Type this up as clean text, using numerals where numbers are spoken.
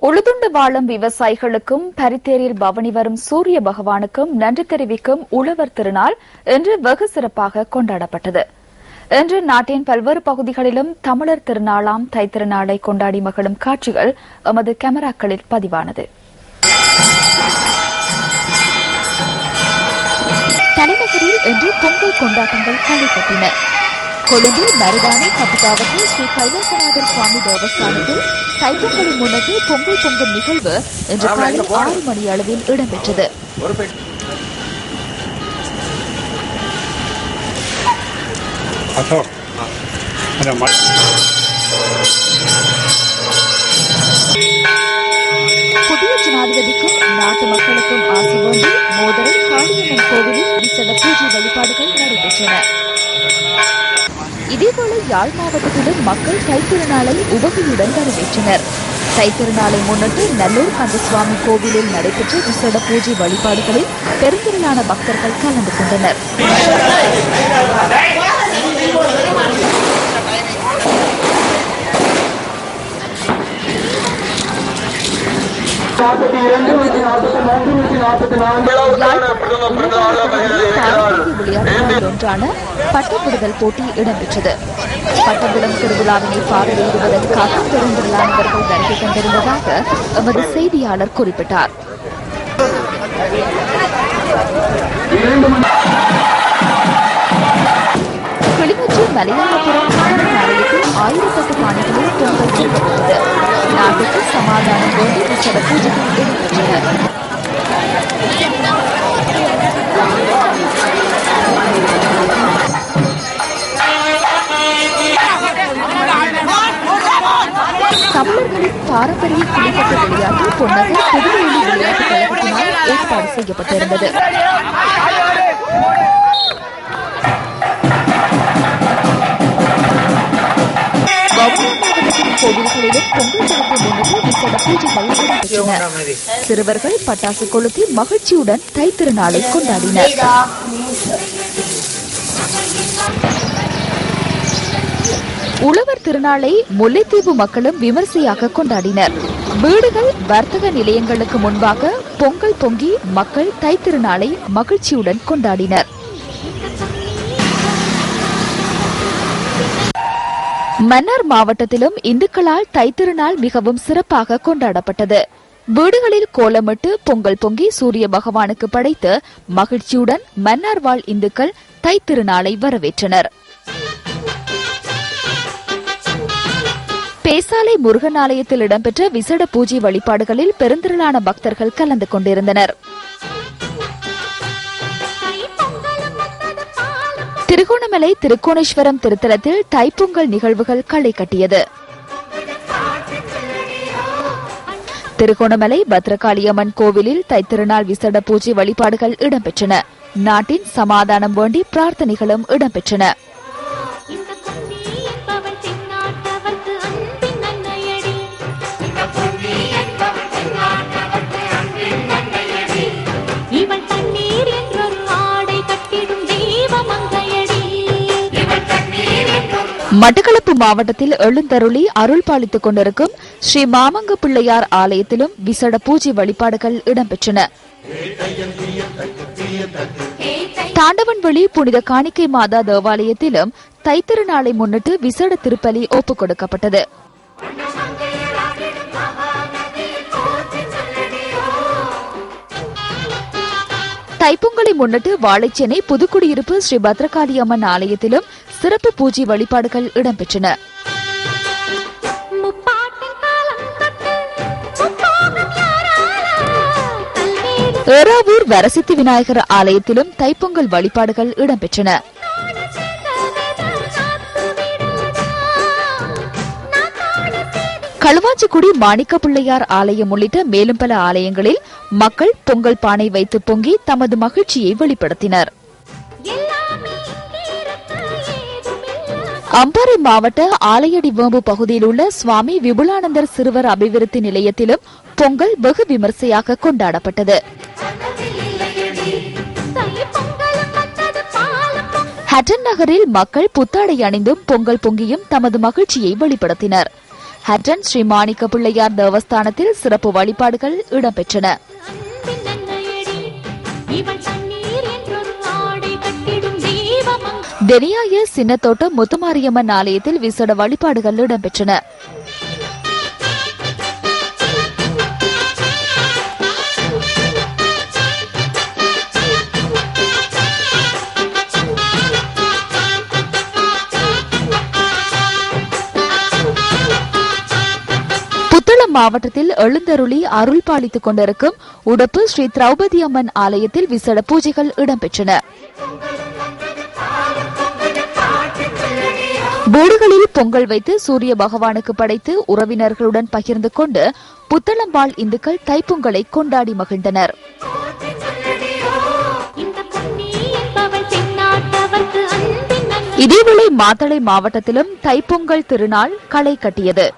உழுதுண்டு வாழும் விவசாயிகளுக்கும் பரித்தேரில் பவனி வரும் சூரிய பகவானுக்கும் நன்றி தெரிவிக்கும் உழவர் திருநாள் இன்று வெகு சிறப்பாக கொண்டாடப்பட்டது. இன்று நாட்டின் பல்வேறு பகுதிகளிலும் தமிழர் திருநாளாம் தைத்திருநாளை கொண்டாடி மகிழும் காட்சிகள் எமது கேமராக்களில் பதிவானது. தலைநகரில் இன்று பொங்கல் கொண்டாட்டங்கள் களை கட்டின. கொழும்பு மருதானை கபிதாவத்தில் ஸ்ரீ கைலாசநாதர் சுவாமி தேவஸ்தானத்தில் தைப்பொங்கலை முன்னிட்டு பொங்கல் பொங்கல் நிகழ்வு இன்று காலை 6 மணி அளவில் இடம்பெற்றது. புதிய ஜனாதிபதிக்கும் நாட்டு மக்களுக்கும் ஆசி வேண்டி மோதரை காளியம்மன் கோவிலில் விசேட பூஜை வழிபாடுகள் நடைபெற்றன. இதேபோல யாழ் மாவட்டத்திலும் மக்கள் தைத்திருநாளை உவகையுடன் வரவேற்றனர். தைத்திருநாளை முன்னிட்டு நல்லூர் கந்தசுவாமி கோவிலில் நடைபெற்ற விசேட பூஜை வழிபாடுகளில் பெருந்திரளான பக்தர்கள் கலந்து கொண்டனர். ஒன்றான பட்டப்பிடுதல் போட்டி இடம்பெற்றது. பட்டப்பிடும் திருவிழாவினை பார்வையிடுவதற்காக பெருந்திரளானவர்கள் வருகை கொண்டிருந்ததாக எமது செய்தியாளர் குறிப்பிட்டார். கிளிநொச்சி மலையாளபுரம் ஆலயத்தில் 1008 பானைகளில் பொங்கல் வைக்கப்பட்டது. நாட்டுக்கு சமாதானம் வேண்டி விசேட பூஜைகள் இடம்பெற்றன. தமிழர்களின் பாரம்பரிய குளிப்பட்டு விளையாட்டு பொன்னகர் புதுவேலி விளையாட்டுக் கழகத்தினால் ஏற்பாடு செய்யப்பட்டிருந்தது. கோவில்களிலும் பொங்கல் தினத்தை முன்னிட்டு விசேட பூஜைகள் இடம்பெற்றன. சிறுவர்கள் பட்டாசு கொளுத்தி மகிழ்ச்சியுடன் தைத்திருநாளை கொண்டாடினர். உழவர் திருநாளை முல்லைத்தீவு மக்களும் விமர்சையாக கொண்டாடினர். வீடுகள் வர்த்தக நிலையங்களுக்கு முன்பாக பொங்கல் பொங்கி மக்கள் தைத்திருநாளை மகிழ்ச்சியுடன் கொண்டாடினர். மன்னார் மாவட்டத்திலும் இந்துக்களால் தைத்திருநாள் மிகவும் சிறப்பாக கொண்டாடப்பட்டது. வீடுகளில் கோலமிட்டு பொங்கல் பொங்கி சூரிய பகவானுக்கு படைத்து மகிழ்ச்சியுடன் மன்னார் வாழ் இந்துக்கள் தைத்திருநாளை வரவேற்றனர். பேசாலை முருகன் ஆலயத்தில் இடம்பெற்ற விசேட பூஜை வழிபாடுகளில் பெருந்திரளான பக்தர்கள் கலந்து கொண்டிருந்தனர். திருகோணமலை திருக்கோணேஸ்வரம் திருத்தலத்தில் தைப்பொங்கல் நிகழ்வுகள் களை கட்டியது. திருகோணமலை பத்ரகாளியம்மன் கோவிலில் தைத்திருநாள் விசேட பூஜை வழிபாடுகள் இடம்பெற்றன. நாட்டின் சமாதானம் வேண்டி பிரார்த்தனைகளும் இடம்பெற்றன. மட்டக்களப்பு மாவட்டத்தில் எழுந்தருளி அருள் பாலித்துக் கொண்டிருக்கும் ஸ்ரீ மாமங்க பிள்ளையார் ஆலயத்திலும் விசேட பூஜை வழிபாடுகள் இடம்பெற்றன. தாண்டவன்வெளி புனித காணிக்கை மாதா தேவாலயத்திலும் தைத்திருநாளை முன்னிட்டு விசேட திருப்பலி ஒப்புக் கொடுக்கப்பட்டது. தைப்பொங்கலை முன்னிட்டு வாழைச்சேனை புதுக்குடியிருப்பு ஸ்ரீ பத்ரகாளியம்மன் ஆலயத்திலும் சிறப்பு பூஜை வழிபாடுகள் இடம்பெற்றன. ஏறாவூர் வரசித்தி விநாயகர் ஆலயத்திலும் தைப்பொங்கல் வழிபாடுகள் இடம்பெற்றன. களுவாஞ்சிக்குடி மாணிக்க பிள்ளையார் ஆலயம் உள்ளிட்ட மேலும் பல ஆலயங்களில் மக்கள் பொங்கல் பானை வைத்து பொங்கி தமது மகிழ்ச்சியை வெளிப்படுத்தினர். அம்பாறை மாவட்ட ஆலையடி வேம்பு பகுதியில் உள்ள சுவாமி விபுலானந்தர் சிறுவர் அபிவிருத்தி நிலையத்திலும் பொங்கல் வெகு விமர்சையாக கொண்டாடப்பட்டது. ஹட்டன் நகரில் மக்கள் புத்தாடை அணிந்தும் பொங்கல் பொங்கியும் தமது மகிழ்ச்சியை வெளிப்படுத்தினர். ஹட்டன் ஸ்ரீ மாணிக்க பிள்ளையார் தேவஸ்தானத்தில் சிறப்பு வழிபாடுகள் இடம்பெற்றன. டெனியாய சின்னத்தோட்ட முத்துமாரியம்மன் ஆலயத்தில் விசேட வழிபாடுகள் இடம்பெற்றன. புத்தளம் மாவட்டத்தில் எழுந்தருளி அருள் பாலித்துக் கொண்டிருக்கும் உடப்பு ஸ்ரீ திரௌபதி அம்மன் ஆலயத்தில் விசேட பூஜைகள் இடம்பெற்றன. வீடுகளில் பொங்கல் வைத்து சூரிய பகவானுக்கு படைத்து உறவினர்களுடன் பகிர்ந்து கொண்டு புத்தளம் வாழ் இந்துக்கள் தைப்பொங்கலை கொண்டாடி மகிழ்ந்தனர். இதேவேளை மாத்தளை மாவட்டத்திலும் தைப்பொங்கல் திருநாள் களை கட்டியது.